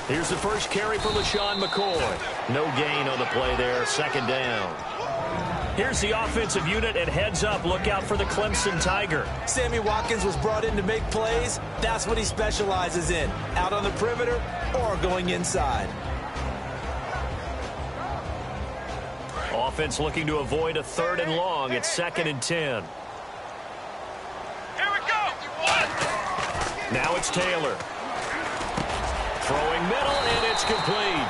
Here's the first carry for LaShawn McCoy. No gain on the play there, second down. Here's the offensive unit, and heads up, look out for the Clemson Tiger. Sammy Watkins was brought in to make plays. That's what he specializes in, out on the perimeter or going inside. Offense looking to avoid a 3rd and long. It's 2nd and 10. Here we go. Now it's Taylor. Throwing middle, and it's complete.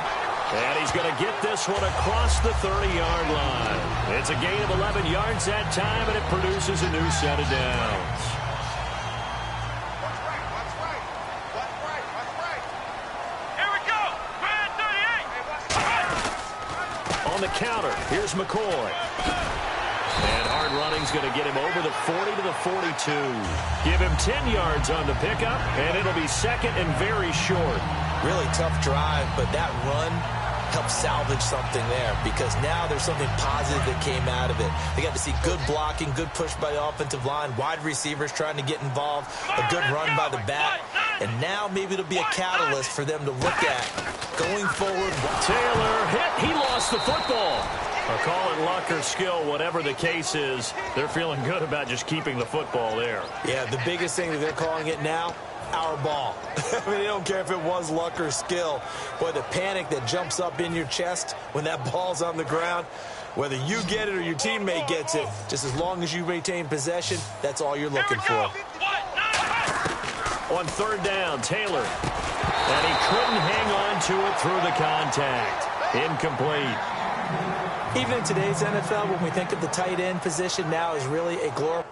And he's going to get this one across the 30-yard line. It's a gain of 11 yards that time, and it produces a new set of downs. Here we go. Man 38. On the counter, here's McCoy. And hard running's going to get him over the 40 to the 42. Give him 10 yards on the pickup, and it'll be 2nd and very short. Really tough drive, but that run helped salvage something there because now there's something positive that came out of it. They got to see good blocking, good push by the offensive line, wide receivers trying to get involved, a good run by the back, and now maybe it'll be a catalyst for them to look at going forward. Taylor hit. He lost the football. Or call it luck or skill, whatever the case is, they're feeling good about just keeping the football there. Yeah, the biggest thing that they're calling it now, our ball. I mean, they don't care if it was luck or skill. Boy, the panic that jumps up in your chest when that ball's on the ground, whether you get it or your teammate gets it, just as long as you retain possession, that's all you're looking for. On 3rd down, Taylor. And he couldn't hang on to it through the contact. Incomplete. Even in today's NFL, when we think of the tight end position now is really a glorified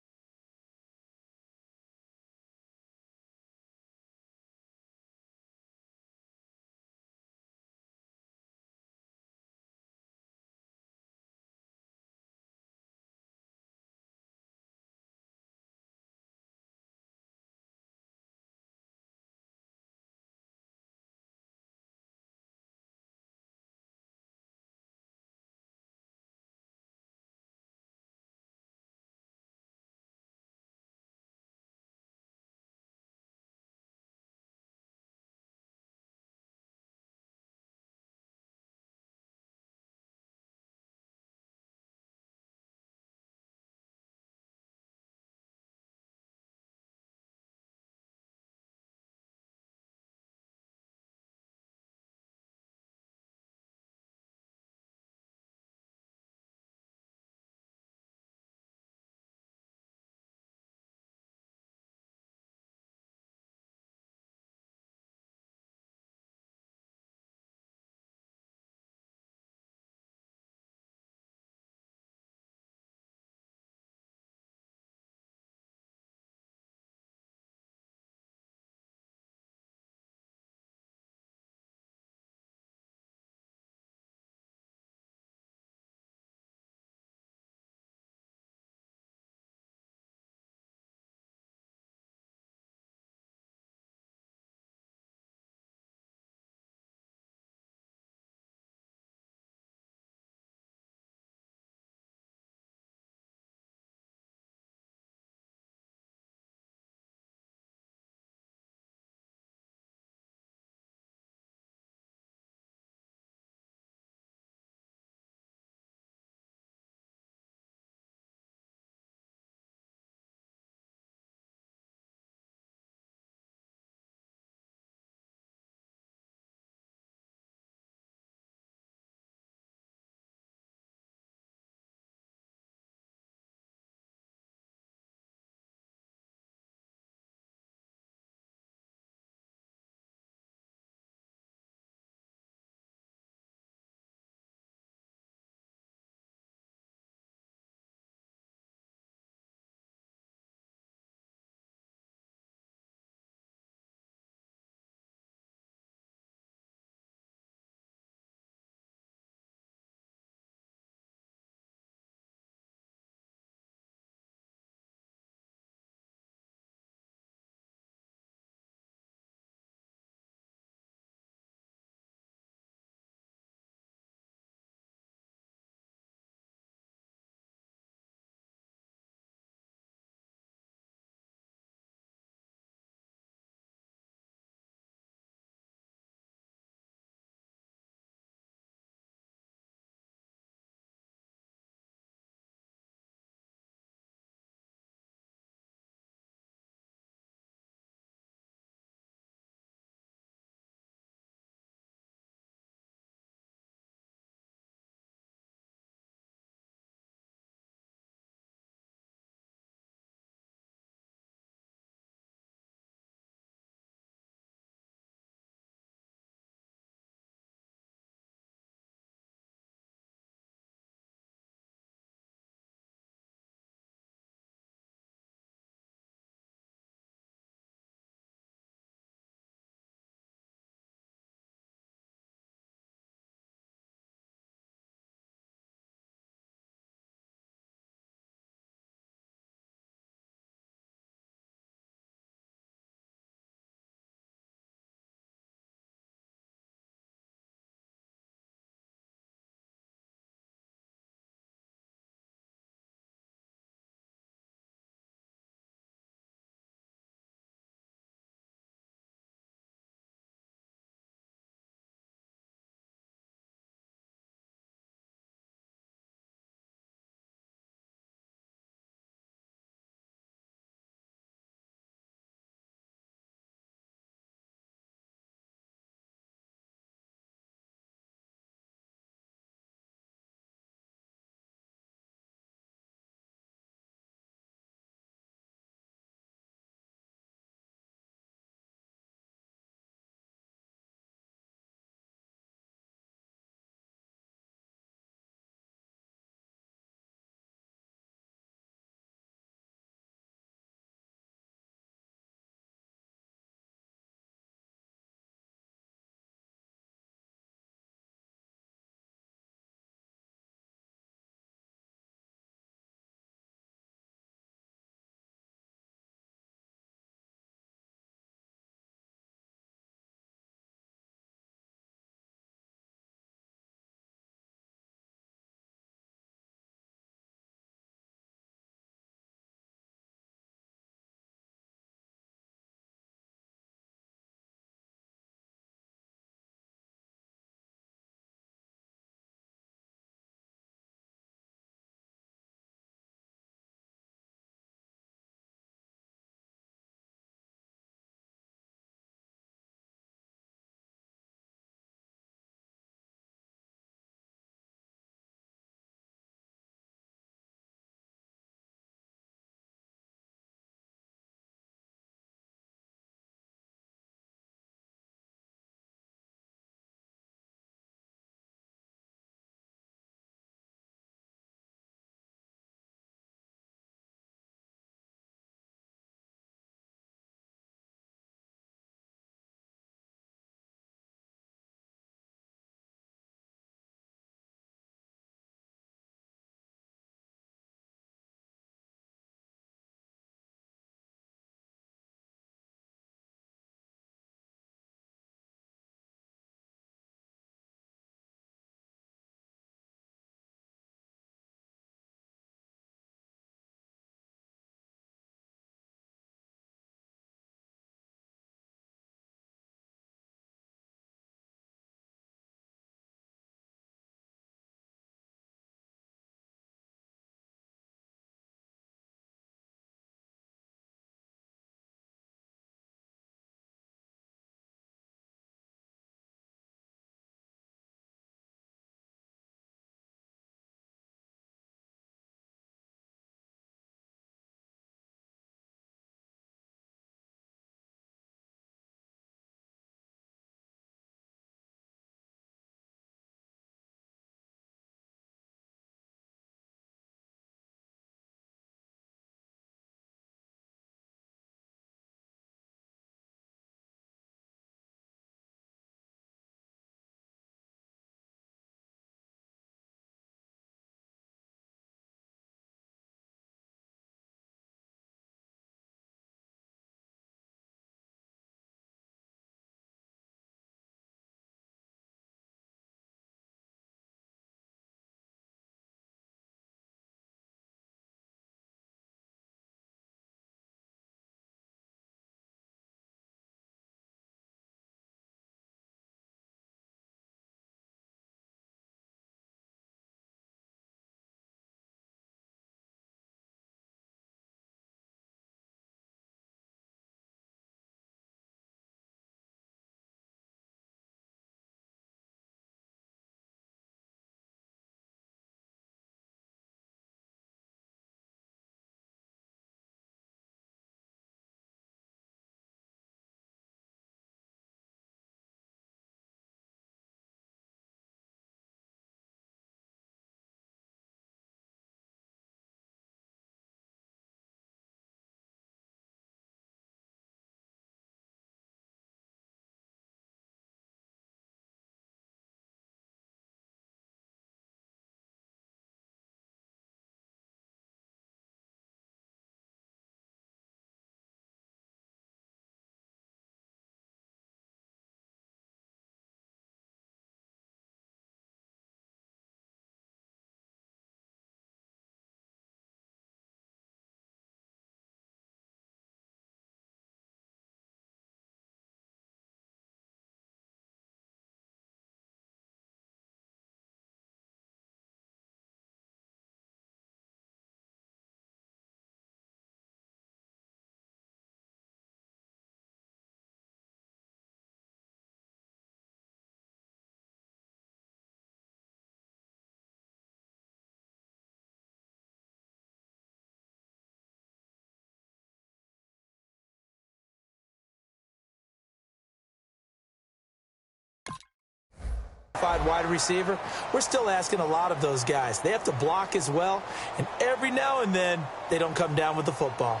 wide receiver, we're still asking a lot of those guys. They have to block as well, and every now and then they don't come down with the football.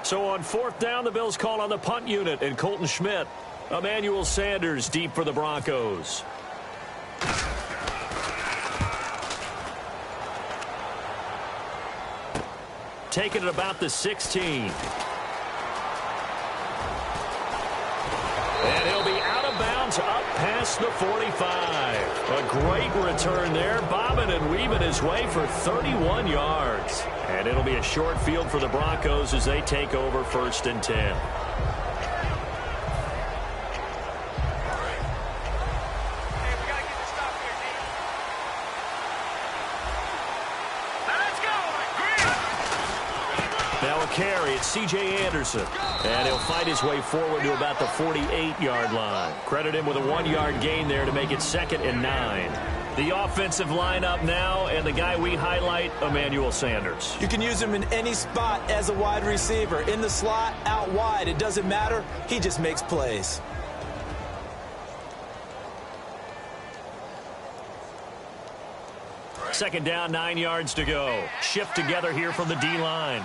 So on 4th down, the Bills call on the punt unit, and Colton Schmidt. Emmanuel Sanders deep for the Broncos. Taking it about the 16. And he'll be out of bounds up past the 45. A great return there, bobbing and weaving his way for 31 yards. And it'll be a short field for the Broncos as they take over 1st and 10. Carry, it's C.J. Anderson. And he'll fight his way forward to about the 48-yard line. Credit him with a 1-yard gain there to make it 2nd and 9. The offensive lineup now, and the guy we highlight, Emmanuel Sanders. You can use him in any spot as a wide receiver. In the slot, out wide, it doesn't matter. He just makes plays. Second down, 9 yards to go. Shift together here from the D-line.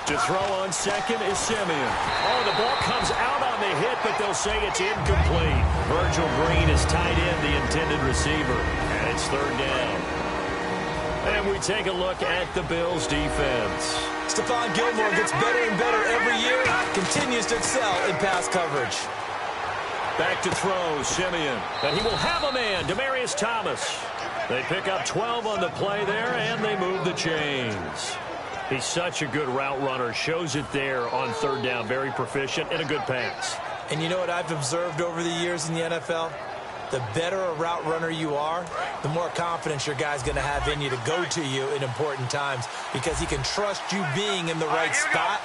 To throw on 2nd is Simeon. Oh, the ball comes out on the hit, but they'll say it's incomplete. Virgil Green is tied in, the intended receiver, and it's 3rd down. And we take a look at the Bills' defense. Stephon Gilmore gets better and better every year, continues to excel in pass coverage. Back to throw, Simeon. And he will have a man, Demaryius Thomas. They pick up 12 on the play there, and they move the chains. He's such a good route runner. Shows it there on 3rd down. Very proficient and a good pass. And you know what I've observed over the years in the NFL? The better a route runner you are, the more confidence your guy's going to have in you to go to you in important times because he can trust you being in the right spot,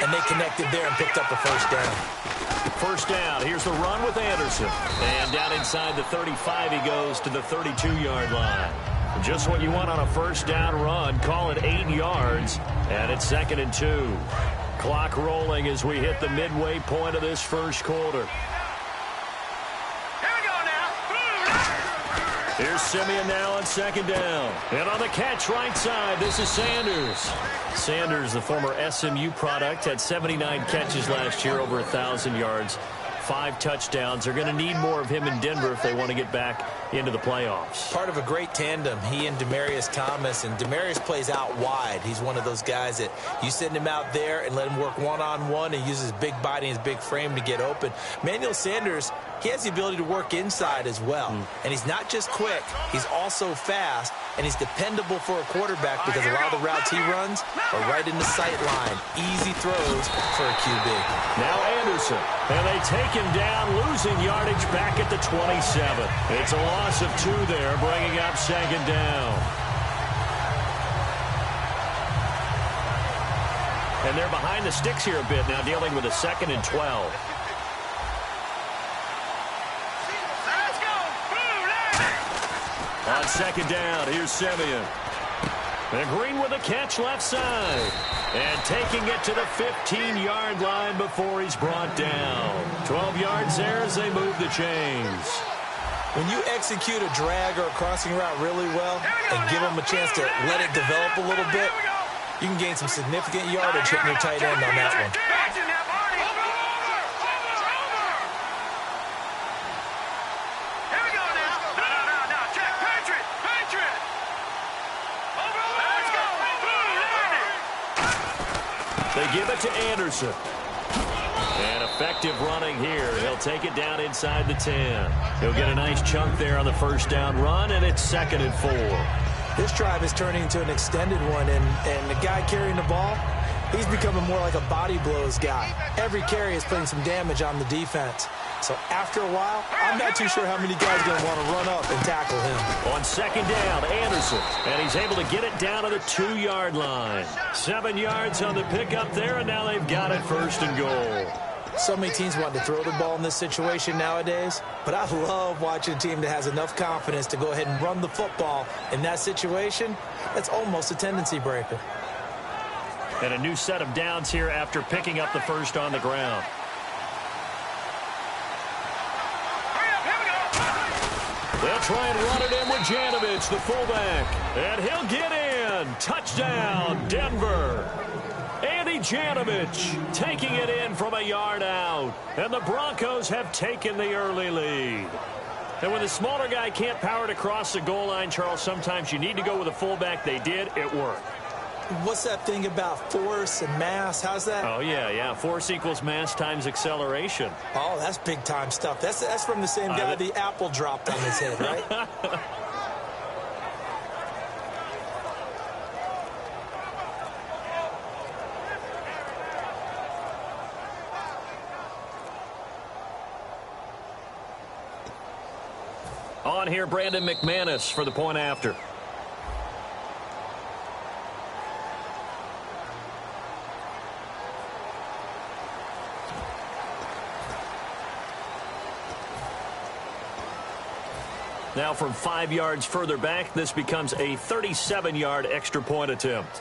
and they connected there and picked up a 1st down. 1st down. Here's the run with Anderson. And down inside the 35, he goes to the 32-yard line. Just what you want on a 1st down run. Call it 8 yards, and it's 2nd and 2. Clock rolling as we hit the midway point of this 1st quarter. Here we go now. Here's Simeon now on 2nd down. And on the catch right side, this is Sanders. Sanders, the former SMU product, had 79 catches last year, over 1,000 yards. 5 touchdowns. They're going to need more of him in Denver if they want to get back into the playoffs. Part of a great tandem, he and Demaryius Thomas, and Demaryius plays out wide. He's one of those guys that you send him out there and let him work one-on-one and use his big body and his big frame to get open. Emmanuel Sanders, he has the ability to work inside as well. And he's not just quick, he's also fast, and he's dependable for a quarterback because a lot of the routes he runs are right in the sight line. Easy throws for a QB. Now Anderson, and they take him down, losing yardage back at the 27. It's a loss of 2 there, bringing up 2nd down. And they're behind the sticks here a bit now, dealing with a 2nd and 12. On 2nd down, here's Simeon. And Green with a catch left side. And taking it to the 15-yard line before he's brought down. 12 yards there as they move the chains. When you execute a drag or a crossing route really well and give them a chance to let it develop a little bit, you can gain some significant yardage hitting your tight end on that one. They give it to Anderson. And effective running here. He'll take it down inside the 10. He'll get a nice chunk there on the 1st down run, and it's 2nd and 4. This drive is turning into an extended one, and the guy carrying the ball, he's becoming more like a body blows guy. Every carry is putting some damage on the defense. So after a while, I'm not too sure how many guys are going to want to run up and tackle him. On 2nd down, Anderson. And he's able to get it down to the 2-yard line. 7 yards on the pickup there, and now they've got it 1st and goal. So many teams want to throw the ball in this situation nowadays, but I love watching a team that has enough confidence to go ahead and run the football in that situation. That's almost a tendency breaker. And a new set of downs here after picking up the first on the ground. They'll try and run it in with Janovich, the fullback. And he'll get in. Touchdown, Denver. Andy Janovich taking it in from a yard out. And the Broncos have taken the early lead. And when the smaller guy can't power it across the goal line, Charles, sometimes you need to go with a fullback. They did. It worked. What's that thing about force and mass? How's that? Oh, yeah. Force equals mass times acceleration. Oh, that's big-time stuff. That's from the same guy the apple dropped on his head, right? On here, Brandon McManus for the point after. Now from 5 yards further back, this becomes a 37-yard extra point attempt.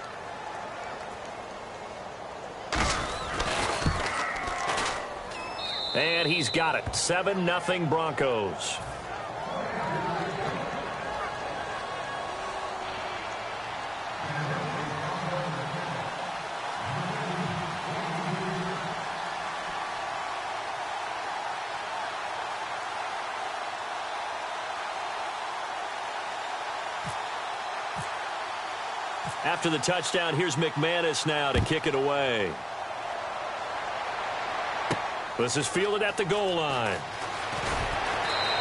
And he's got it. 7-0 Broncos. After the touchdown, here's McManus now to kick it away. This is fielded at the goal line.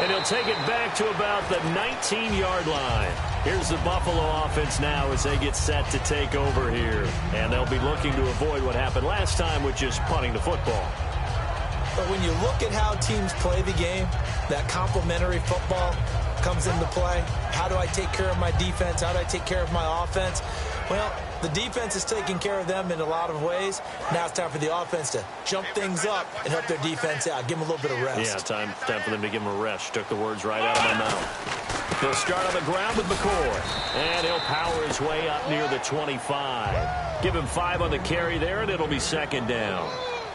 And he'll take it back to about the 19-yard line. Here's the Buffalo offense now as they get set to take over here. And they'll be looking to avoid what happened last time, which is punting the football. But when you look at how teams play the game, that complementary football comes into play. How do I take care of my defense? How do I take care of my offense? Well, the defense is taking care of them in a lot of ways. Now it's time for the offense to jump things up and help their defense out. Give them a little bit of rest. Yeah, time for them to give them a rest. Took the words right out of my mouth. He'll start on the ground with McCoy. And he'll power his way up near the 25. Give him 5 on the carry there, and it'll be second down.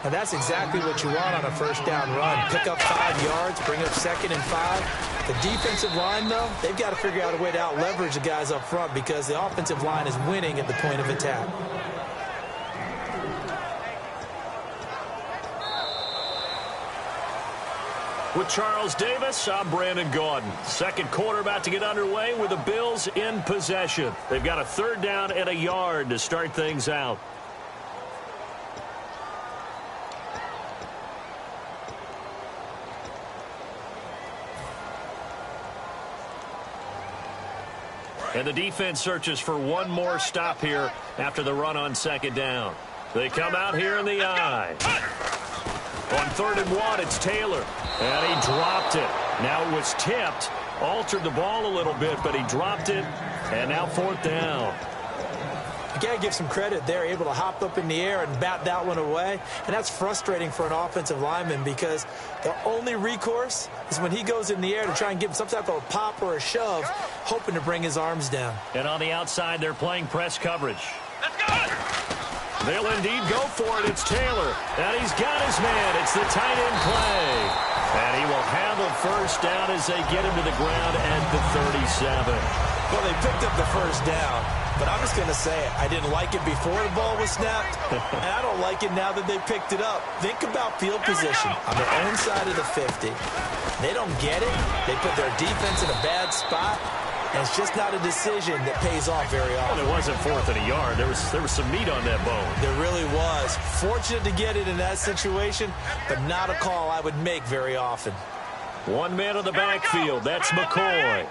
And that's exactly what you want on a first down run. Pick up 5 yards, bring up 2nd and 5. The defensive line, though, they've got to figure out a way to out-leverage the guys up front because the offensive line is winning at the point of attack. With Charles Davis, I'm Brandon Gaudin. Second quarter about to get underway with the Bills in possession. They've got a 3rd down and a yard to start things out. And the defense searches for one more stop here after the run on 2nd down. They come out here in the eye. On 3rd and 1, it's Taylor. And he dropped it. Now it was tipped. Altered the ball a little bit, but he dropped it. And now 4th down. You got to give some credit there, able to hop up in the air and bat that one away. And that's frustrating for an offensive lineman because the only recourse is when he goes in the air to try and give him some type of a pop or a shove, hoping to bring his arms down. And on the outside, they're playing press coverage. Let's go! They'll indeed go for it. It's Taylor. And he's got his man. It's the tight end play. And he will have a first down as they get him to the ground at the 37. Well, they picked up the first down. But I'm just going to say it. I didn't like it before the ball was snapped, and I don't like it now that they picked it up. Think about field position on their own side of the 50. They don't get it. They put their defense in a bad spot, and it's just not a decision that pays off very often. Well, it wasn't 4th and a yard. There was some meat on that bone. There really was. Fortunate to get it in that situation, but not a call I would make very often. One man on the backfield. That's McCoy.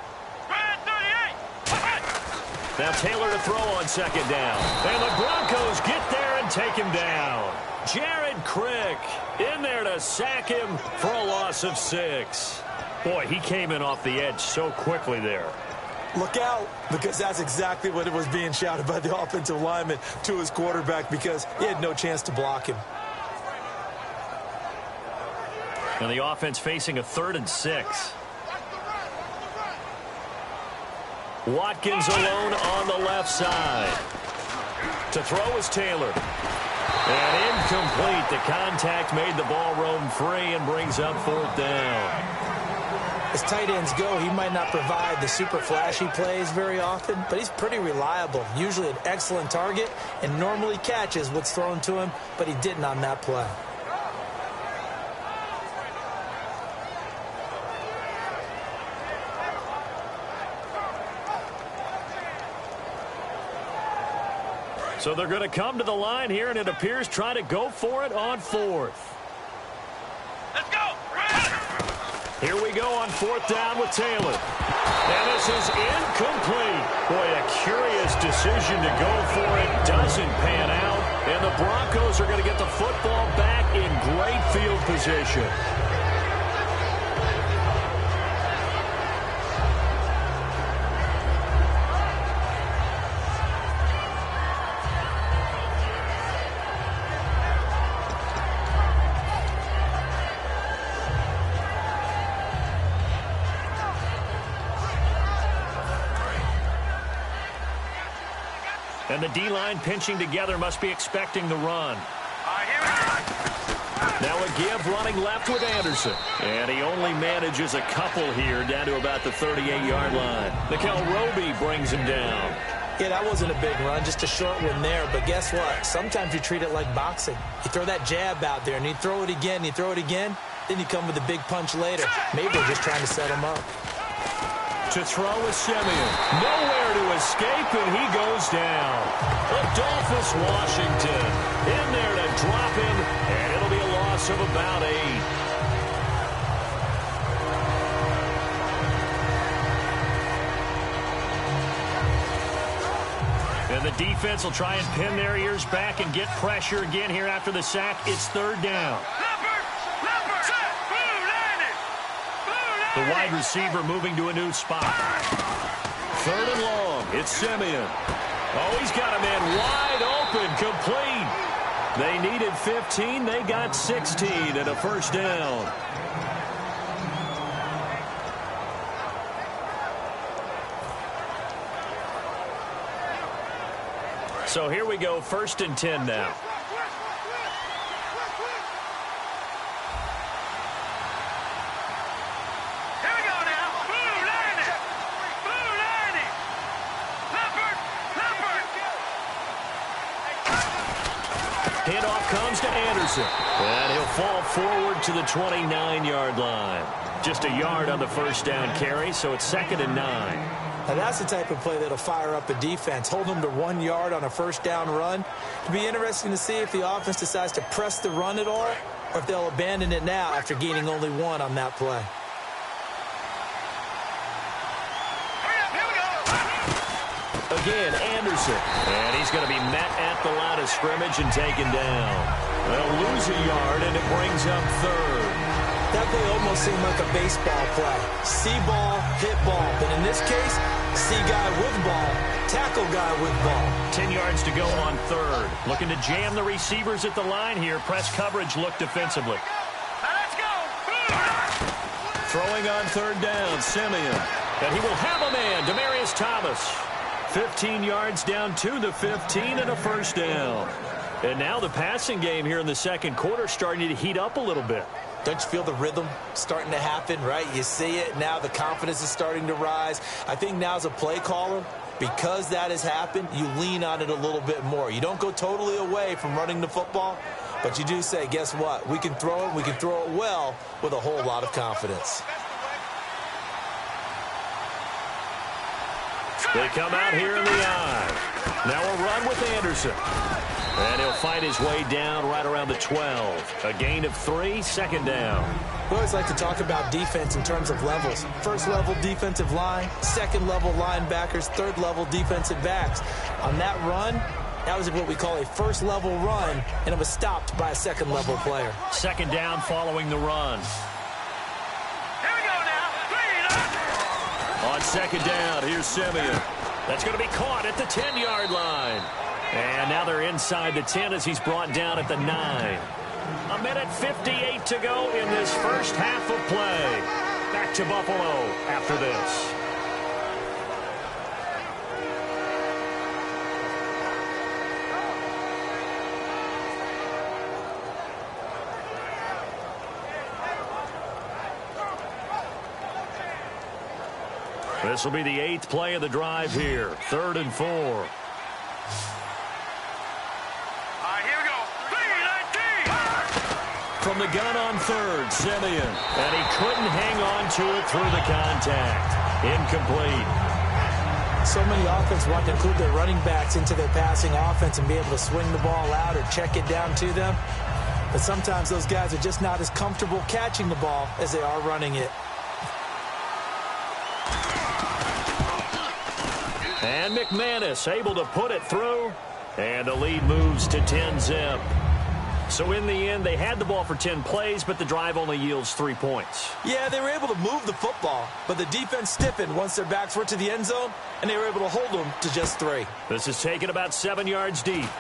Now Taylor to throw on 2nd down. And the Broncos get there and take him down. Jared Crick in there to sack him for a loss of 6. Boy, he came in off the edge so quickly there. Look out, because that's exactly what it was being shouted by the offensive lineman to his quarterback because he had no chance to block him. And the offense facing a 3rd and 6. Watkins alone on the left side. To throw is Taylor. And incomplete. The contact made the ball roam free and brings up 4th down. As tight ends go, he might not provide the super flashy plays very often, but he's pretty reliable. Usually an excellent target and normally catches what's thrown to him, but he didn't on that play. So they're going to come to the line here, and it appears trying to go for it on 4th. Let's go. Here we go on 4th down with Taylor. And this is incomplete. Boy, a curious decision to go for it. Doesn't pan out. And the Broncos are going to get the football back in great field position. And the D-line pinching together must be expecting the run. Now a give running left with Anderson. And he only manages a couple here down to about the 38-yard line. Mikel Roby brings him down. Yeah, that wasn't a big run, just a short one there. But guess what? Sometimes you treat it like boxing. You throw that jab out there, and you throw it again, and you throw it again. Then you come with a big punch later. Maybe they're just trying to set him up. To throw is Simeon. Nowhere to escape, and he goes down. Adolphus Washington in there to drop him, and it'll be a loss of about 8. And the defense will try and pin their ears back and get pressure again here after the sack. It's 3rd down. The wide receiver moving to a new spot. 3rd and long. It's Simeon. Oh, he's got a man wide open, complete. They needed 15. They got 16 and a 1st down. So here we go, 1st and 10 now. Handoff comes to Anderson. And he'll fall forward to the 29-yard line. Just a yard on the 1st down carry, so it's 2nd and 9. Now that's the type of play that'll fire up a defense. Hold them to 1 yard on a 1st down run. It'll be interesting to see if the offense decides to press the run at all, or if they'll abandon it now after gaining only 1 on that play. Again, Anderson. And he's going to be met at the line of scrimmage and taken down. They'll lose a yard, and it brings up 3rd. That play almost seemed like a baseball play. See ball, hit ball. But in this case, see guy with ball, tackle guy with ball. 10 yards to go on 3rd. Looking to jam the receivers at the line here. Press coverage look defensively. Let's go. Throwing on 3rd down, Simeon. And he will have a man, Demaryius Thomas. 15 yards down to the 15 and a 1st down. And now the passing game here in the 2nd quarter starting to heat up a little bit. Don't you feel the rhythm starting to happen, right? You see it. Now the confidence is starting to rise. I think now as a play caller, because that has happened, you lean on it a little bit more. You don't go totally away from running the football, but you do say, guess what? We can throw it. We can throw it well with a whole lot of confidence. They come out here in the I. Now a run with Anderson. And he'll find his way down right around the 12. A gain of 3, 2nd down. We always like to talk about defense in terms of levels. 1st level defensive line, 2nd level linebackers, 3rd level defensive backs. On that run, that was what we call a 1st level run, and it was stopped by a 2nd level player. 2nd down following the run. Here we go now. On 2nd down, here's Simeon. That's going to be caught at the 10-yard line. And now they're inside the 10 as he's brought down at the 9. A minute 58 to go in this first half of play. Back to Buffalo after this. This will be the 8th play of the drive here. 3rd and 4. All right, here we go. 3-19. From the gun on 3rd, Simeon. And he couldn't hang on to it through the contact. Incomplete. So many offenses want to include their running backs into their passing offense and be able to swing the ball out or check it down to them. But sometimes those guys are just not as comfortable catching the ball as they are running it. And McManus able to put it through. And the lead moves to 10-zip. So in the end, they had the ball for 10 plays, but the drive only yields 3 points. Yeah, they were able to move the football, but the defense stiffened once their backs were to the end zone, and they were able to hold them to just 3. This is taken about 7 yards deep.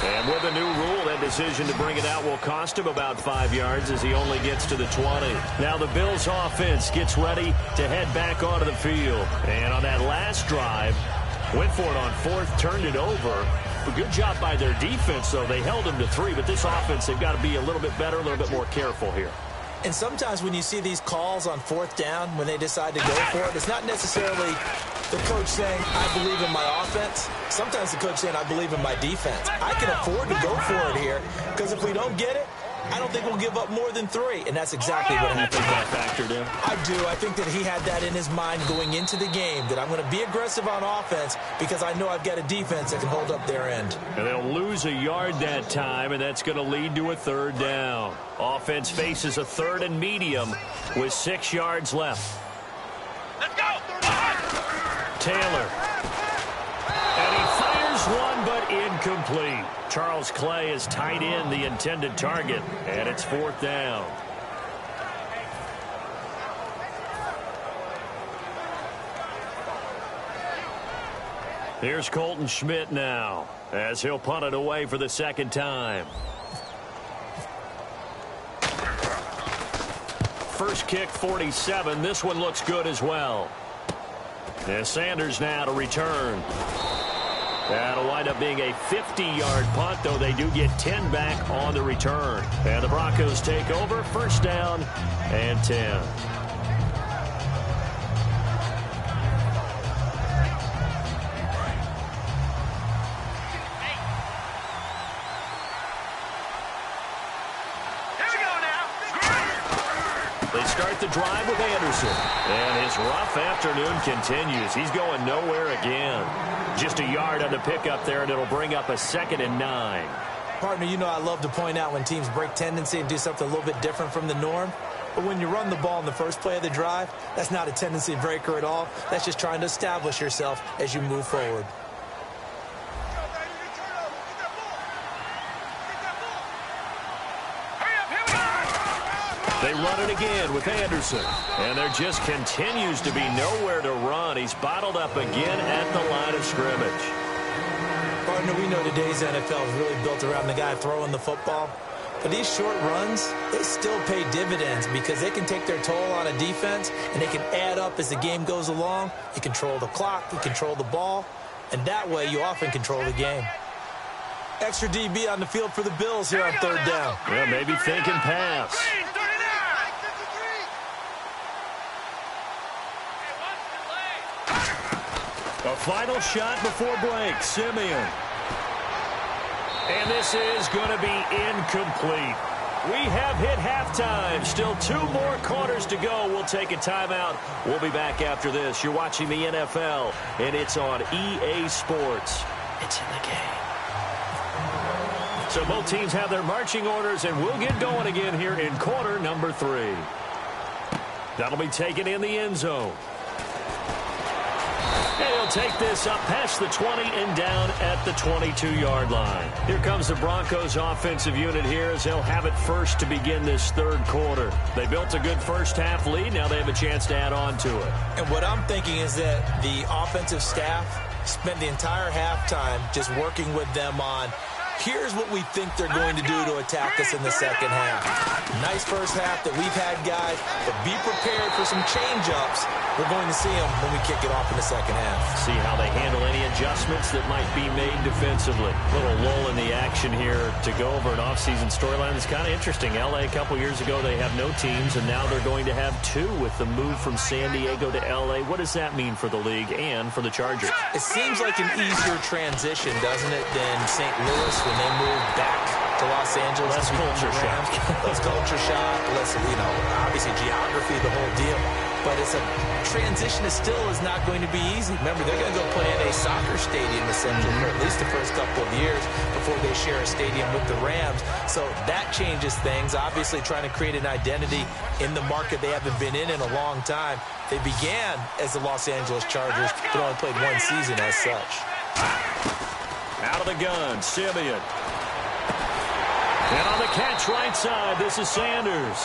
And with a new rule, that decision to bring it out will cost him about 5 yards as he only gets to the 20. Now the Bills offense gets ready to head back onto the field. And on that last drive, went for it on 4th, turned it over. A good job by their defense, though. They held him to 3, but this offense, they've got to be a little bit better, a little bit more careful here. And sometimes when you see these calls on 4th down, when they decide to go for it, it's not necessarily the coach saying, I believe in my offense. Sometimes the coach saying, I believe in my defense. I can afford to go for it here, because if we don't get it, I don't think we'll give up more than 3. And that's exactly what happened. That factored in. I do. I think that he had that in his mind going into the game, that I'm going to be aggressive on offense because I know I've got a defense that can hold up their end. And they'll lose a yard that time, and that's going to lead to a 3rd down. Offense faces a 3rd and medium with 6 yards left. Let's go. Taylor. And he fires one, but incomplete. Charles Clay is tight in the intended target, and it's 4th down. Here's Colton Schmidt now, as he'll punt it away for the 2nd time. First kick, 47. This one looks good as well. And Sanders now to return. That'll wind up being a 50-yard punt, though they do get 10 back on the return. And the Broncos take over, 1st down and 10. They start the drive with Anderson. And his rough afternoon continues. He's going nowhere again. Just a yard on the pickup there, and it'll bring up a 2nd and 9. Partner, you know I love to point out when teams break tendency and do something a little bit different from the norm. But when you run the ball in the first play of the drive, that's not a tendency breaker at all. That's just trying to establish yourself as you move forward. They run it again with Anderson. And there just continues to be nowhere to run. He's bottled up again at the line of scrimmage. Partner, we know today's NFL is really built around the guy throwing the football. But these short runs, they still pay dividends because they can take their toll on a defense and they can add up as the game goes along. You control the clock, you control the ball, and that way you often control the game. Extra DB on the field for the Bills here on 3rd down. Yeah, maybe thinking pass. A final shot before break, Simeon. And this is going to be incomplete. We have hit halftime. Still 2 more quarters to go. We'll take a timeout. We'll be back after this. You're watching the NFL, and it's on EA Sports. It's in the game. So both teams have their marching orders, and we'll get going again here in quarter number 3. That'll be taken in the end zone. And he'll take this up past the 20 and down at the 22-yard line. Here comes the Broncos offensive unit here as they'll have it first to begin this 3rd quarter. They built a good first half lead. Now they have a chance to add on to it. And what I'm thinking is that the offensive staff spent the entire halftime just working with them on Here's what we think they're going to do to attack us in the second half. Nice first half that we've had, guys, but be prepared for some change-ups. We're going to see them when we kick it off in the second half. See how they handle any adjustments that might be made defensively. Little lull in the action here to go over an offseason storyline. It's kind of interesting. LA a couple years ago, they have no teams, and now they're going to have two with the move from San Diego to LA. What does that mean for the league and for the Chargers? It seems like an easier transition, doesn't it, than St. Louis when they moved back to Los Angeles. Less culture shock. Less culture shock. Less, obviously geography, the whole deal. But it's a transition that still is not going to be easy. Remember, they're going to go play in a soccer stadium, essentially, for at least the first couple of years before they share a stadium with the Rams. So that changes things. Obviously, trying to create an identity in the market they haven't been in a long time. They began as the Los Angeles Chargers, but only played one season as such. Out of the gun, Simeon. And on the catch right side, this is Sanders.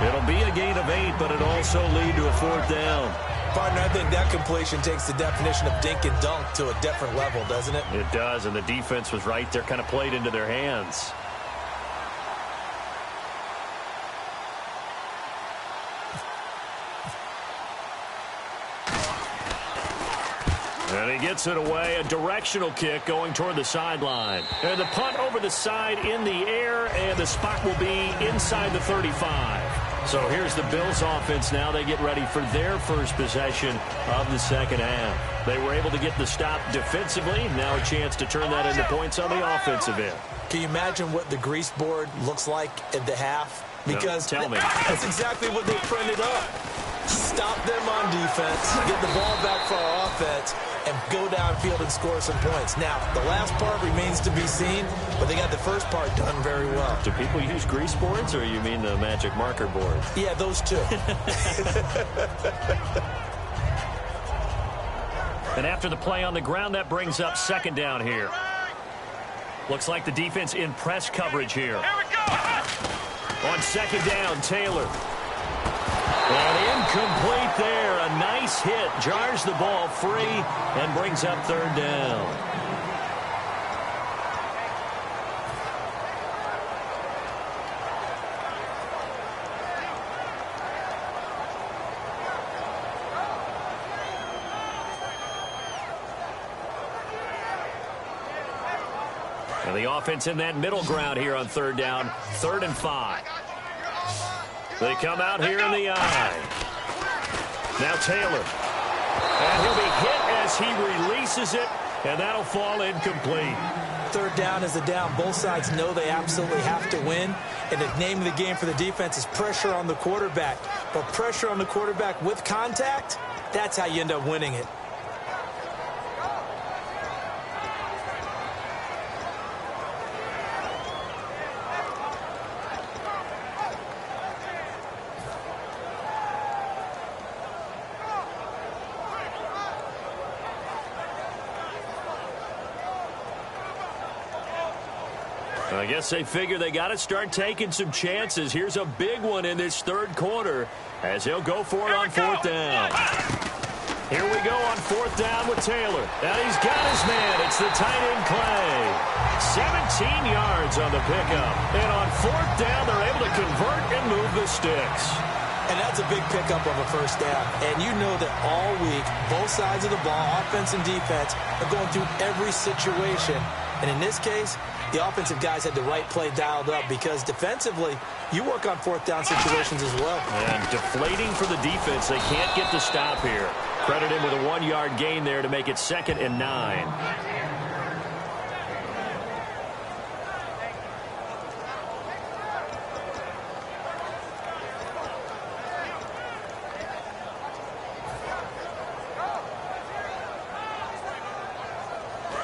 It'll be a gain of 8, but it'll also lead to a 4th down. Partner, I think that completion takes the definition of dink and dunk to a different level, doesn't it? It does, and the defense was right there, kind of played into their hands. And he gets it away, a directional kick going toward the sideline. And the punt over the side in the air, and the spot will be inside the 35. So here's the Bills offense now. They get ready for their first possession of the second half. They were able to get the stop defensively. Now a chance to turn that into points on the offensive end. Can you imagine what the grease board looks like at the half? Because no, tell me. That's exactly what they printed up. Stop them on defense, get the ball back for our offense, and go downfield and score some points. Now, the last part remains to be seen, but they got the first part done very well. Do people use grease boards, or you mean the magic marker board? Yeah, those two. And after the play on the ground, that brings up second down here. Looks like the defense in press coverage here. Here we go! On second down, Taylor. And incomplete there. A nice hit. Jars the ball free and brings up third down. And the offense in that middle ground here on third down. 3rd and 5. They come out here in the eye. Now Taylor. And he'll be hit as he releases it, and that'll fall incomplete. Third down is the down. Both sides know they absolutely have to win. And the name of the game for the defense is pressure on the quarterback. But pressure on the quarterback with contact, that's how you end up winning it. I guess they figure they got to start taking some chances. Here's a big one in this third quarter as he'll go for it on 4th down. Here we go on 4th down with Taylor. And he's got his man. It's the tight end Clay. 17 yards on the pickup. And on 4th down, they're able to convert and move the sticks. And that's a big pickup of a first down. And you know that all week, both sides of the ball, offense and defense, are going through every situation. And in this case, the offensive guys had the right play dialed up because defensively, you work on 4th down situations as well. And deflating for the defense. They can't get the stop here. Credit him with a 1-yard gain there to make it 2nd and 9.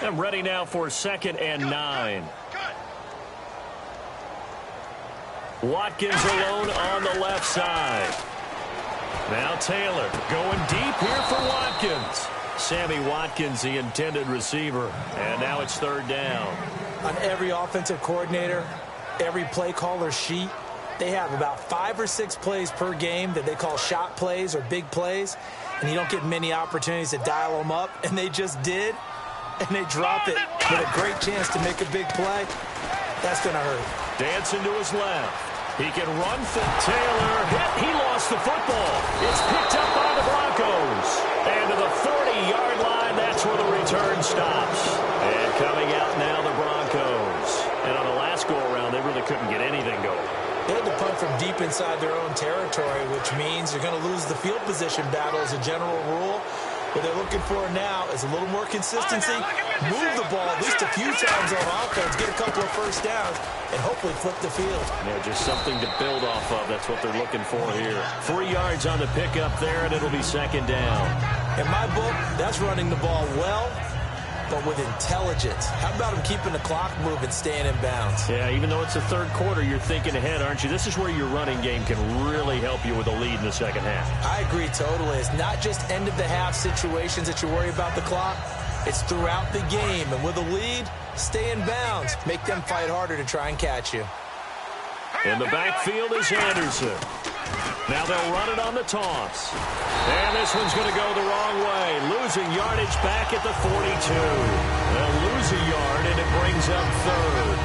I'm ready now for 2nd and 9. Watkins alone on the left side. Now Taylor going deep here for Watkins. Sammy Watkins, the intended receiver. And now it's 3rd down. On every offensive coordinator, every play caller sheet, they have about 5 or 6 plays per game that they call shot plays or big plays. And you don't get many opportunities to dial them up. And they just did. and they drop it with a great chance to make a big play, that's going to hurt. Dancing to his left. He can run for Taylor. Hit. He lost the football. It's picked up by the Broncos. And to the 40-yard line, that's where the return stops. And coming out now, the Broncos. And on the last go-around, they really couldn't get anything going. They had to punt from deep inside their own territory, which means you're going to lose the field position battle as a general rule. What they're looking for now is a little more consistency, move the ball at least a few times on offense, get a couple of first downs, and hopefully flip the field. Yeah, just something to build off of. That's what they're looking for here. 3 yards on the pickup there, and it'll be second down. In my book, that's running the ball well, but with intelligence. How about him keeping the clock moving, staying in bounds? Yeah, even though it's the third quarter, you're thinking ahead, aren't you? This is where your running game can really help you with a lead in the second half. I agree totally. It's not just end-of-the-half situations that you worry about the clock. It's throughout the game. And with a lead, stay in bounds. Make them fight harder to try and catch you. In the backfield is Anderson. Now they'll run it on the toss. And this one's going to go the wrong way. Losing yardage back at the 42. They'll lose a yard, and it brings up third.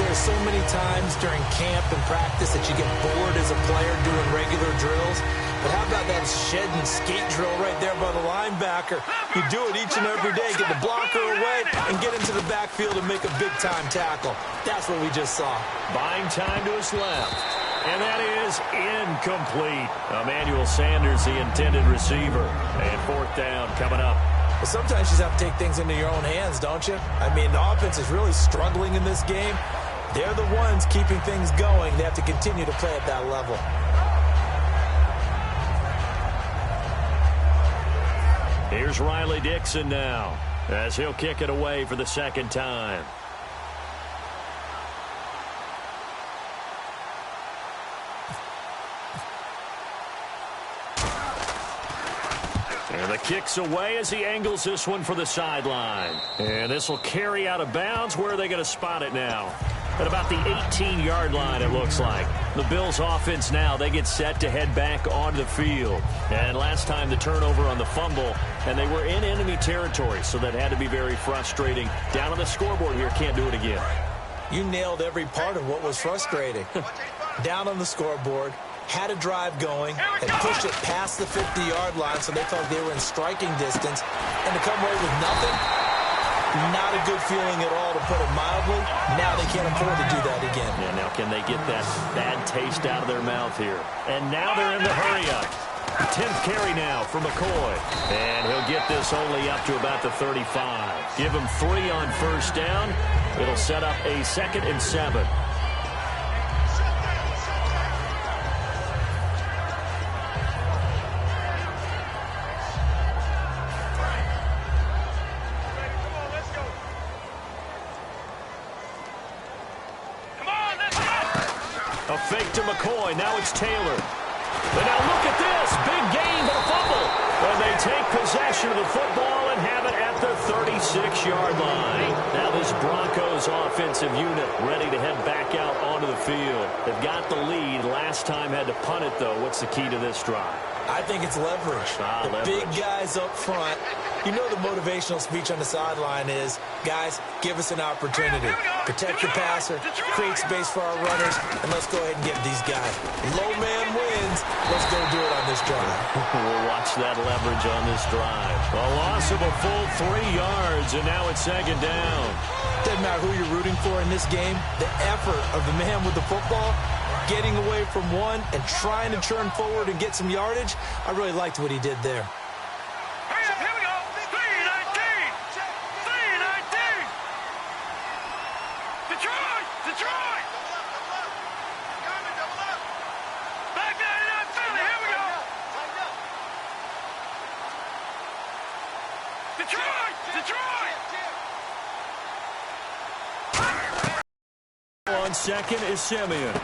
There's so many times during camp and practice that you get bored as a player doing regular drills. But how about that shed and skate drill right there by the linebacker? You do it each and every day. Get the blocker away and get into the backfield and make a big-time tackle. That's what we just saw. Buying time to his left. And that is incomplete. Emmanuel Sanders, the intended receiver. And fourth down coming up. Well, sometimes you just have to take things into your own hands, don't you? I mean, the offense is really struggling in this game. They're the ones keeping things going. They have to continue to play at that level. Here's Riley Dixon now, as he'll kick it away for the second time. And the kick's away as he angles this one for the sideline. And this will carry out of bounds. Where are they going to spot it now? At about the 18-yard line, it looks like. The Bills' offense now, they get set to head back onto the field. And last time, the turnover on the fumble, and they were in enemy territory, so that had to be very frustrating. Down on the scoreboard here, can't do it again. You nailed every part of what was frustrating. Down on the scoreboard, had a drive going, and pushed it past the 50-yard line, so they thought they were in striking distance, and to come away with nothing, not a good feeling at all, to put it mildly. Now they can't afford to do that again. Yeah, now can they get that bad taste out of their mouth here? And now they're in the hurry-up. 10th carry now for McCoy. And he'll get this only up to about the 35. Give him 3 on first down. It'll set up a 2nd and 7. A fake to McCoy. Now it's Taylor. And now look at this. Big gain, but a fumble. And they take possession of the football and have it at the 36-yard line. Now this Broncos offensive unit ready to head back out onto the field. They've got the lead. Last time had to punt it, though. What's the key to this drive? I think it's leverage. The big guys up front. You know the motivational speech on the sideline is, guys, give us an opportunity. Protect the passer, create space for our runners, and let's go ahead and get these guys. Low man wins. Let's go do it on this drive. We'll watch that leverage on this drive. A loss of a full 3 yards, and now it's second down. Doesn't matter who you're rooting for in this game. The effort of the man with the football, getting away from one and trying to turn forward and get some yardage, I really liked what he did there. On second is Simeon.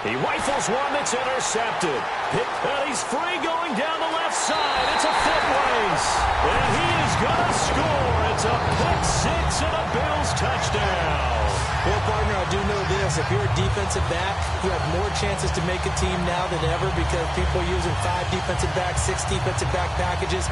He rifles one that's intercepted. And he's free going down the left side. It's a foot race. And he is going to score. It's a pick six and a Bills touchdown. Well, partner, I do know this. If you're a defensive back, you have more chances to make a team now than ever because people are using 5 defensive backs, 6 defensive back packages.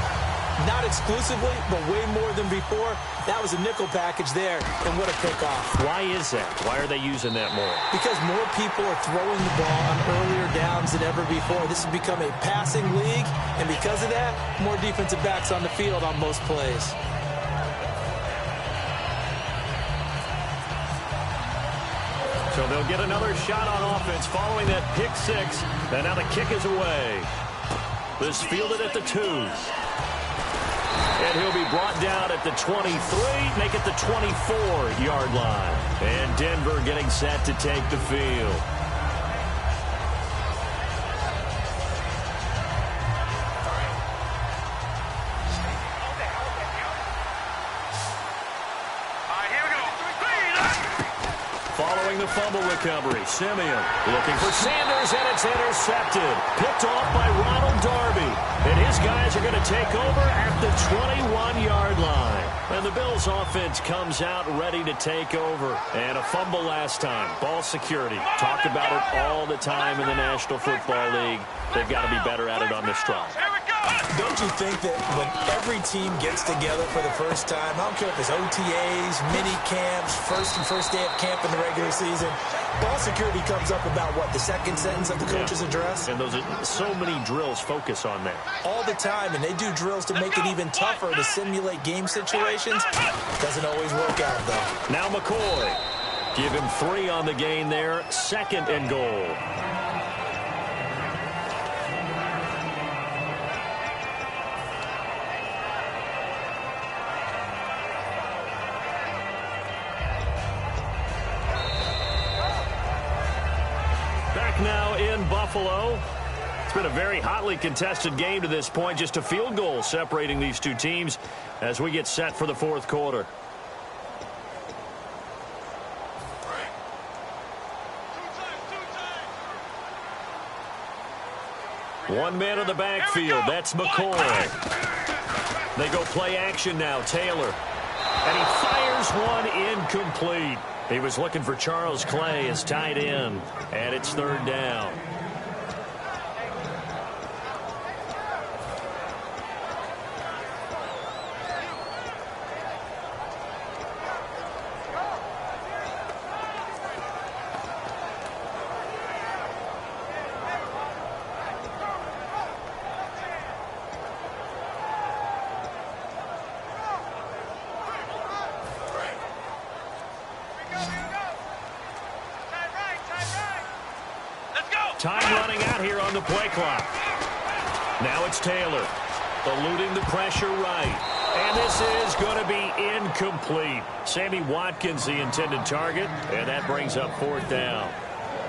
Not exclusively, but way more than before. That was a nickel package there, and what a pickoff. Why is that? Why are they using that more? Because more people are throwing the ball on earlier downs than ever before. This has become a passing league, and because of that, more defensive backs on the field on most plays. So they'll get another shot on offense following that pick six, and now the kick is away. This fielded at the 2. And he'll be brought down at the 23, make it the 24-yard line. And Denver getting set to take the field. Following the fumble recovery, Simeon looking for Sanders, and it's intercepted. Picked off by Ronald Darby. And his guys are going to take over at the 21-yard line. And the Bills' offense comes out ready to take over. And a fumble last time. Ball security. Talk about it all the time in the National Football League. They've got to be better at it on this drive. Don't you think that when every team gets together for the first time, I don't care if it's OTAs, mini camps, first day of camp in the regular season, ball security comes up about, what, the second sentence of the coach's address? And those are so many drills focus on that. All the time, and they do drills to make it even tougher to simulate game situations. Doesn't always work out, though. Now McCoy. Give him 3 on the gain there. 2nd and goal. Now in Buffalo. It's been a very hotly contested game to this point. Just a field goal separating these two teams as we get set for the 4th quarter. One man in the backfield. That's McCoy. They go play action now. Taylor. And he fires one incomplete. He was looking for Charles Clay as tight end, and it's 3rd down. Time running out here on the play clock. Now it's Taylor, eluding the pressure right. And this is going to be incomplete. Sammy Watkins, the intended target, and that brings up 4th down.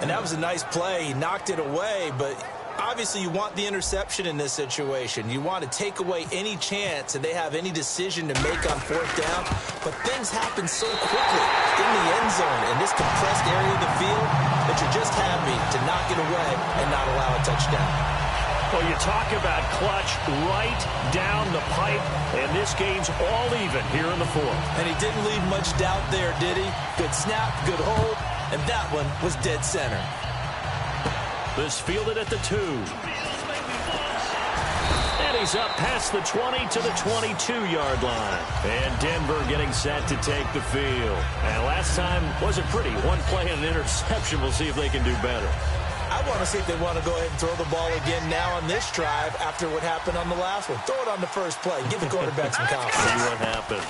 And that was a nice play. He knocked it away, but obviously you want the interception in this situation. You want to take away any chance that they have any decision to make on 4th down. But things happen so quickly in the end zone in this compressed area of the field that you're just happy to knock it away and not allow a touchdown. Well, you talk about clutch right down the pipe, and this game's all even here in the 4th. And he didn't leave much doubt there, did he? Good snap, good hold, and that one was dead center. This fielded at the 2. And he's up past the 20 to the 22-yard line. And Denver getting set to take the field. And last time wasn't pretty. One play and an interception. We'll see if they can do better. I want to see if they want to go ahead and throw the ball again now on this drive after what happened on the last one. Throw it on the first play. Give the quarterback some confidence. See what happens.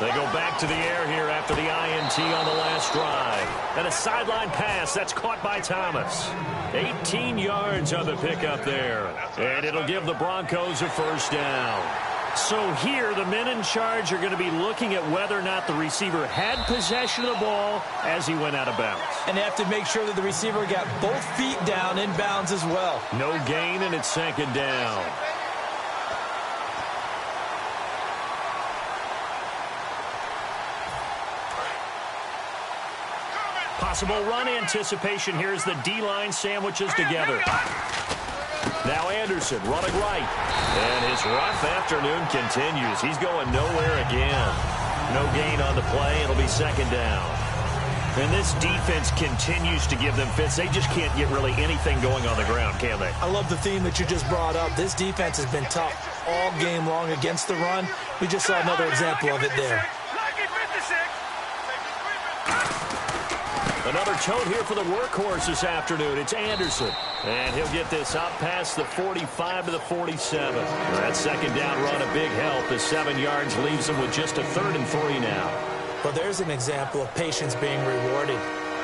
They go back to the air here after the INT on the last drive. And a sideline pass. That's caught by Thomas. 18 yards on the pickup there. And it'll give the Broncos a 1st down. So here, the men in charge are going to be looking at whether or not the receiver had possession of the ball as he went out of bounds. And they have to make sure that the receiver got both feet down in bounds as well. No gain, and it's 2nd down. Possible run anticipation here as the D-line sandwiches together. Now Anderson running right. And his rough afternoon continues. He's going nowhere again. No gain on the play. It'll be 2nd down. And this defense continues to give them fits. They just can't get really anything going on the ground, can they? I love the theme that you just brought up. This defense has been tough all game long against the run. We just saw another example of it there. Another tote here for the workhorse this afternoon. It's Anderson. And he'll get this up past the 45 to the 47. That second down run a big help. The 7 yards leaves him with just a 3rd and 3 now. Well, there's an example of patience being rewarded.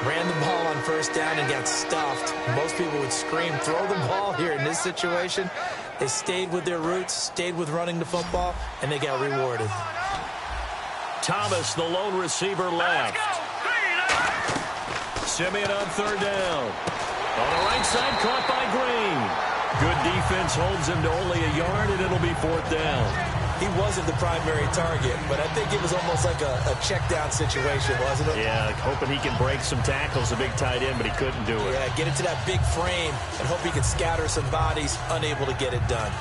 Ran the ball on first down and got stuffed. Most people would scream, throw the ball here in this situation. They stayed with their roots, stayed with running the football, and they got rewarded. Thomas, the lone receiver, left. Simeon on 3rd down. On the right side, caught by Green. Good defense holds him to only a yard, and it'll be 4th down. He wasn't the primary target, but I think it was almost like a check-down situation, wasn't it? Yeah, hoping he can break some tackles, a big tight end, but he couldn't do it. Yeah, get into that big frame and hope he can scatter some bodies, unable to get it done.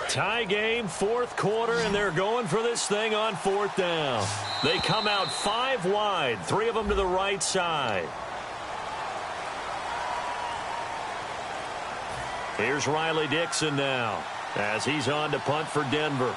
Tie game, 4th quarter, and they're going for this thing on 4th down. They come out 5 wide, 3 of them to the right side. Here's Riley Dixon now as he's on to punt for Denver.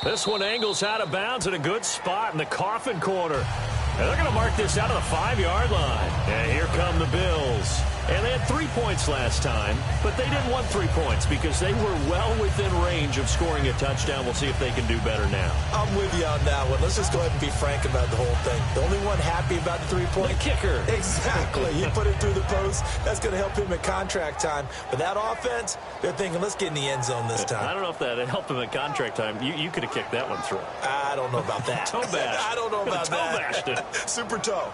This one angles out of bounds at a good spot in the coffin corner. And they're going to mark this out of the 5-yard line. And here come the Bills. And they had 3 points last time, but they didn't want 3 points because they were well within range of scoring a touchdown. We'll see if they can do better now. I'm with you on that one. Let's just go ahead and be frank about the whole thing. The only one happy about the 3-point? The kicker. Exactly. He put it through the post. That's going to help him at contract time. But that offense, they're thinking, let's get in the end zone this time. I don't know if that helped him at contract time. You could have kicked that one through. I don't know about that. Toe bash. I don't know about that. Toe bashed it. Super toe.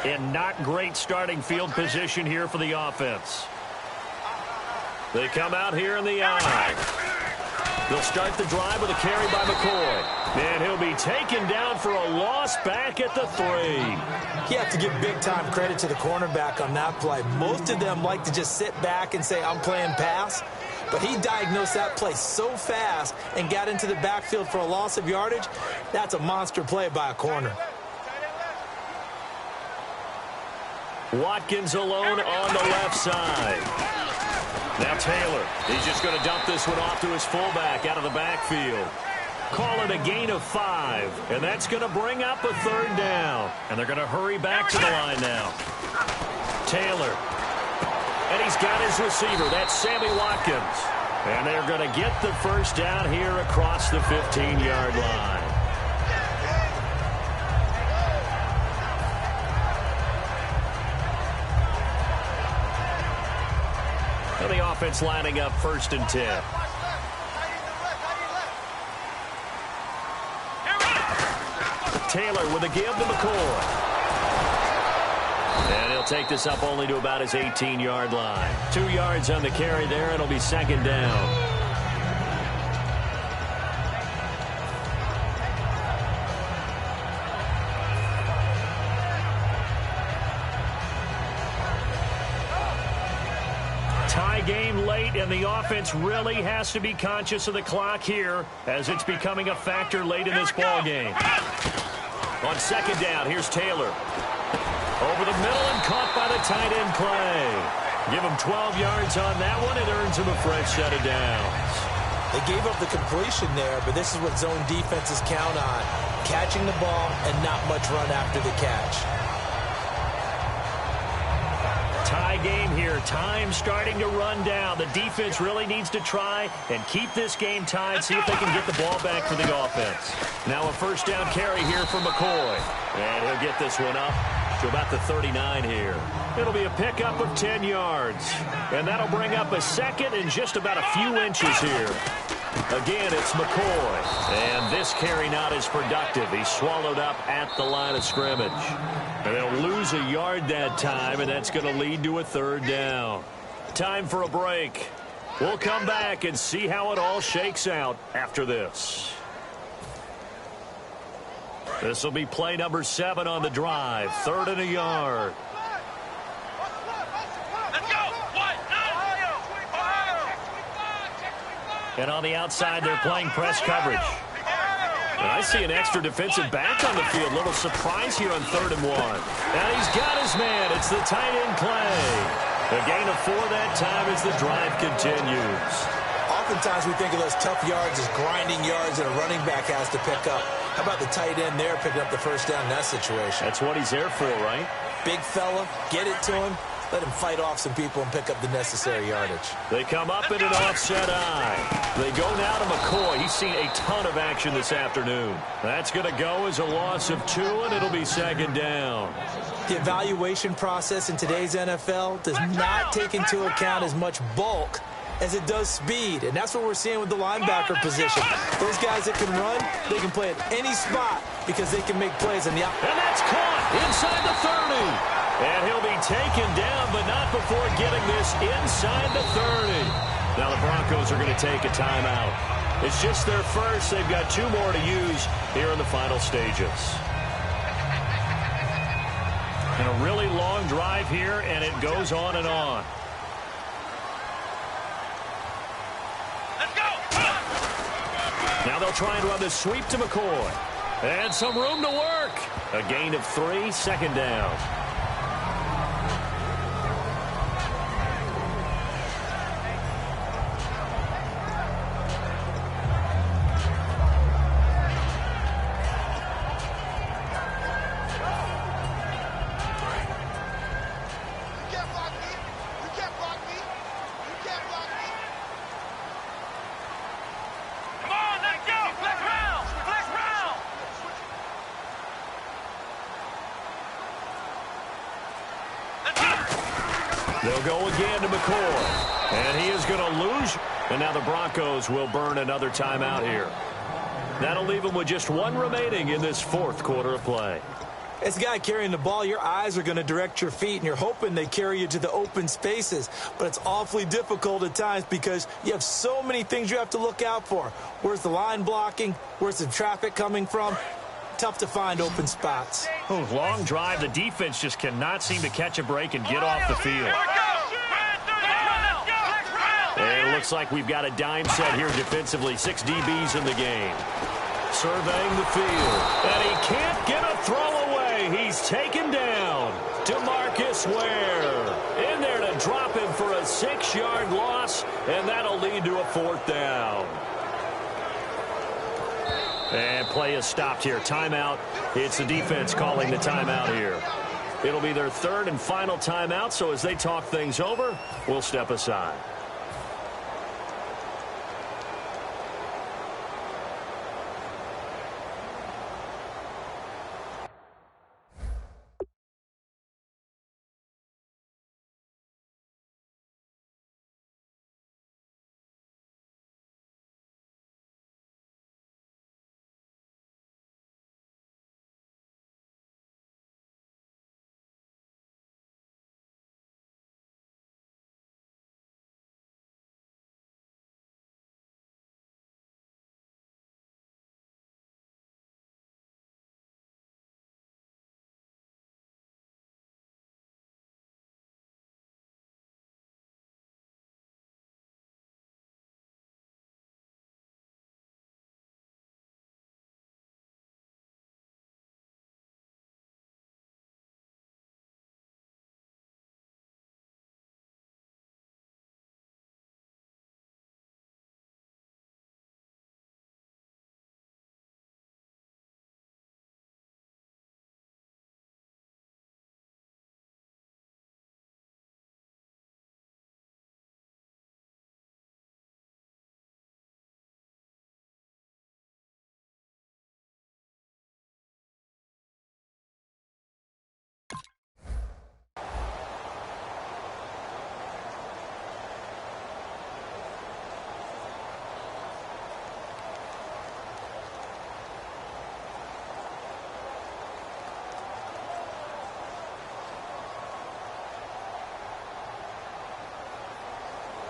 And not great starting field position here for the offense. They come out here in the eye. They'll start the drive with a carry by McCoy. And he'll be taken down for a loss back at the 3. You have to give big-time credit to the cornerback on that play. Most of them like to just sit back and say, I'm playing pass. But he diagnosed that play so fast and got into the backfield for a loss of yardage. That's a monster play by a corner. Watkins alone on the left side. Now Taylor. He's just going to dump this one off to his fullback out of the backfield. Call it a gain of 5. And that's going to bring up a 3rd down. And they're going to hurry back to the line now. Taylor. And he's got his receiver. That's Sammy Watkins. And they're going to get the 1st down here across the 15-yard line. And the offense lining up 1st and 10. Taylor with a give to McCoy. And he'll take this up only to about his 18-yard line. 2 yards on the carry there. It'll be 2nd down. Tie game late, and the offense really has to be conscious of the clock here as it's becoming a factor late in this ball game. On 2nd down, here's Taylor. Over the middle and caught by the tight end play. Give him 12 yards on that one. It earns him a fresh set of downs. They gave up the completion there, but this is what zone defenses count on. Catching the ball and not much run after the catch. Tie game here. Time starting to run down. The defense really needs to try and keep this game tied, see if they can get the ball back for the offense. Now a 1st down carry here for McCoy. And he'll get this one up to about the 39 here. It'll be a pickup of 10 yards. And that'll bring up a second and just about a few inches here. Again, it's McCoy. And this carry not as productive. He's swallowed up at the line of scrimmage. And they'll lose a yard that time, and that's going to lead to a third down. Time for a break. We'll come back and see how it all shakes out after this. This will be play number 7 on the drive. 3rd and a yard. And on the outside, they're playing press coverage. And I see an extra defensive back on the field. Little surprise here on 3rd and 1. And he's got his man. It's the tight end play. A gain of 4 that time as the drive continues. Oftentimes we think of those tough yards as grinding yards that a running back has to pick up. How about the tight end there picking up the first down in that situation? That's what he's there for, right? Big fella, get it to him. Let him fight off some people and pick up the necessary yardage. They come up in an offset eye. They go now to McCoy. He's seen a ton of action this afternoon. That's going to go as a loss of 2, and it'll be 2nd down. The evaluation process in today's NFL does not take into account as much bulk as it does speed, and that's what we're seeing with the linebacker position. Those guys that can run, they can play at any spot because they can make plays on the outside. And that's caught inside the 30. And he'll be taken down, but not before getting this inside the 30. Now the Broncos are going to take a timeout. It's just their first. They've got 2 more to use here in the final stages. And a really long drive here, and it goes on and on. Let's go! Now they'll try and run the sweep to McCoy. And some room to work. A gain of 3, 2nd down. They'll go again to McCoy. And he is going to lose. And now the Broncos will burn another timeout here. That'll leave them with just 1 remaining in this 4th quarter of play. As a guy carrying the ball, your eyes are going to direct your feet, and you're hoping they carry you to the open spaces. But it's awfully difficult at times because you have so many things you have to look out for. Where's the line blocking? Where's the traffic coming from? Tough to find open spots. Oh, long drive. The defense just cannot seem to catch a break and get off the field. And it looks like we've got a dime set here defensively. 6 DBs in the game. Surveying the field. And he can't get a throw away. He's taken down. DeMarcus Ware in there to drop him for a 6-yard loss. And that'll lead to a 4th down. And play is stopped here. Timeout. It's the defense calling the timeout here. It'll be their 3rd and final timeout, so as they talk things over, we'll step aside.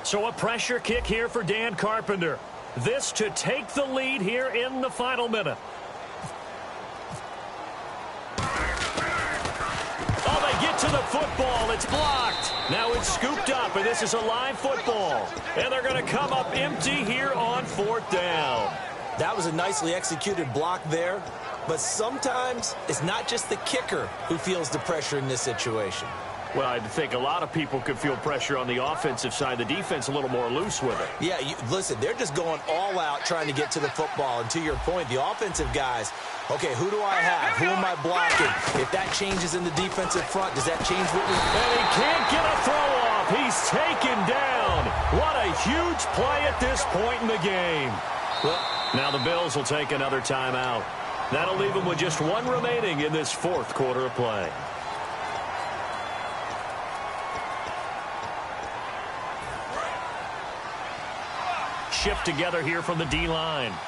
So a pressure kick here for Dan Carpenter. This to take the lead here in the final minute. Oh, they get to the football. It's blocked. Now it's scooped up, and this is a live football. And they're going to come up empty here on 4th down. That was a nicely executed block there. But sometimes it's not just the kicker who feels the pressure in this situation. Well, I think a lot of people could feel pressure on the offensive side. The defense a little more loose with it. Yeah, listen, they're just going all out trying to get to the football. And to your point, the offensive guys, okay, who do I have? Who am I blocking? If that changes in the defensive front, does that change what we... And he can't get a throw off. He's taken down. What a huge play at this point in the game. Well, now the Bills will take another timeout. That'll leave them with just one remaining in this 4th quarter of play. Shift together here from the D-line. All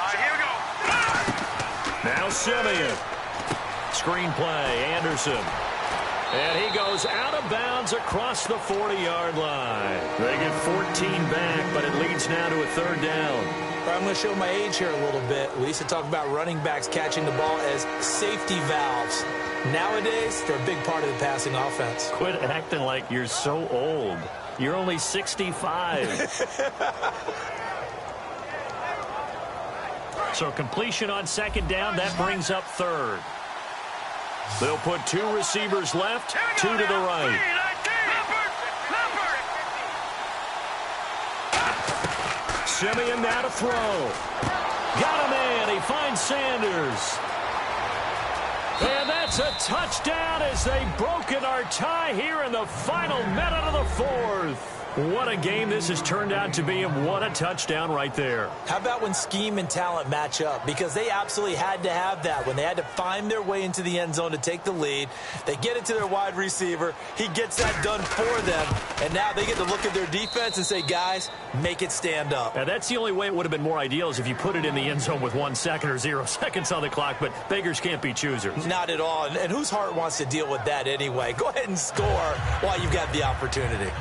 right, here we go. Now Simeon. Screen play, Anderson. And he goes out of bounds across the 40-yard line. They get 14 back, but it leads now to a 3rd down. I'm going to show my age here a little bit. We used to talk about running backs catching the ball as safety valves. Nowadays, they're a big part of the passing offense. Quit acting like you're so old. You're only 65. So completion on 2nd down, that brings up 3rd. They'll put 2 receivers left, 2 to the right. Simeon now to throw. Got a man. He finds Sanders. And that's a touchdown as they've broken our tie here in the final minute of the 4th. What a game this has turned out to be, and what a touchdown right there. How about when scheme and talent match up? Because they absolutely had to have that when they had to find their way into the end zone to take the lead. They get it to their wide receiver. He gets that done for them. And now they get to look at their defense and say, guys, make it stand up. Now, that's the only way it would have been more ideal is if you put it in the end zone with 1 second or 0 seconds on the clock. But beggars can't be choosers. Not at all. And whose heart wants to deal with that anyway? Go ahead and score while you've got the opportunity.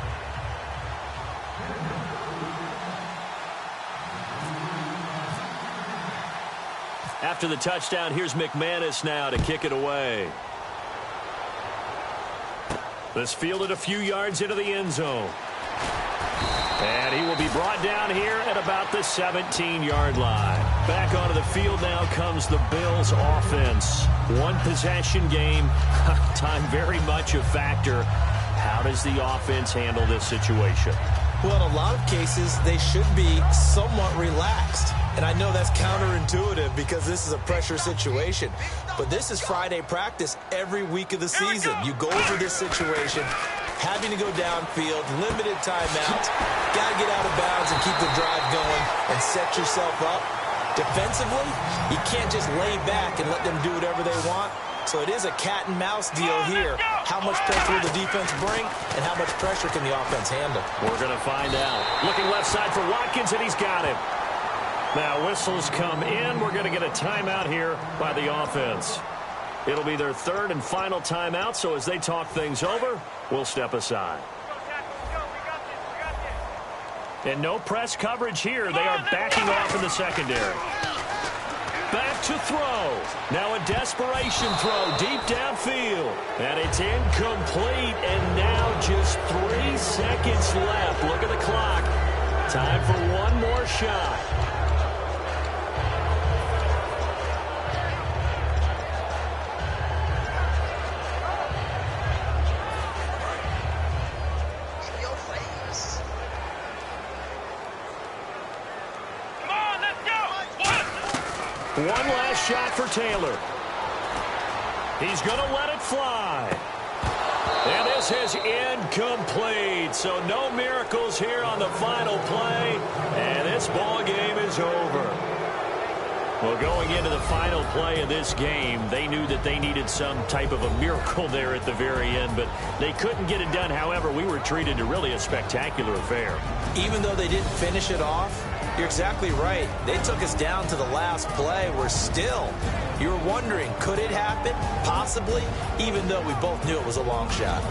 After the touchdown, here's McManus now to kick it away. This fielded a few yards into the end zone. And he will be brought down here at about the 17-yard line. Back onto the field now comes the Bills offense. 1 possession game. Time very much a factor. How does the offense handle this situation? Well, in a lot of cases, they should be somewhat relaxed. And I know that's counterintuitive because this is a pressure situation. But this is Friday practice every week of the season. You go over this situation, having to go downfield, limited timeouts, got to get out of bounds and keep the drive going and set yourself up. Defensively, you can't just lay back and let them do whatever they want. So it is a cat and mouse deal here. How much pressure will the defense bring, and how much pressure can the offense handle? We're going to find out. Looking left side for Watkins, and he's got him. Now whistles come in. We're going to get a timeout here by the offense. It'll be their 3rd and final timeout, so as they talk things over, we'll step aside. And no press coverage here. They are backing off in the secondary. Back to throw. Now a desperation throw deep downfield. And it's incomplete. And now just 3 seconds left. Look at the clock. Time for one more shot. One last shot for Taylor. He's going to let it fly. And this is incomplete. So no miracles here on the final play. And this ball game is over. Well, going into the final play of this game, they knew that they needed some type of a miracle there at the very end, but they couldn't get it done. However, we were treated to really a spectacular affair. Even though they didn't finish it off, you're exactly right. They took us down to the last play. We're still, you were wondering, could it happen? Possibly, even though we both knew it was a long shot.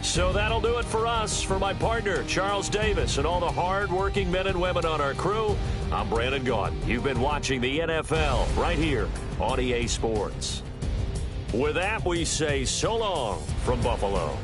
So that'll do it for us. For my partner, Charles Davis, and all the hard-working men and women on our crew, I'm Brandon Gaudin. You've been watching the NFL right here on EA Sports. With that, we say so long from Buffalo.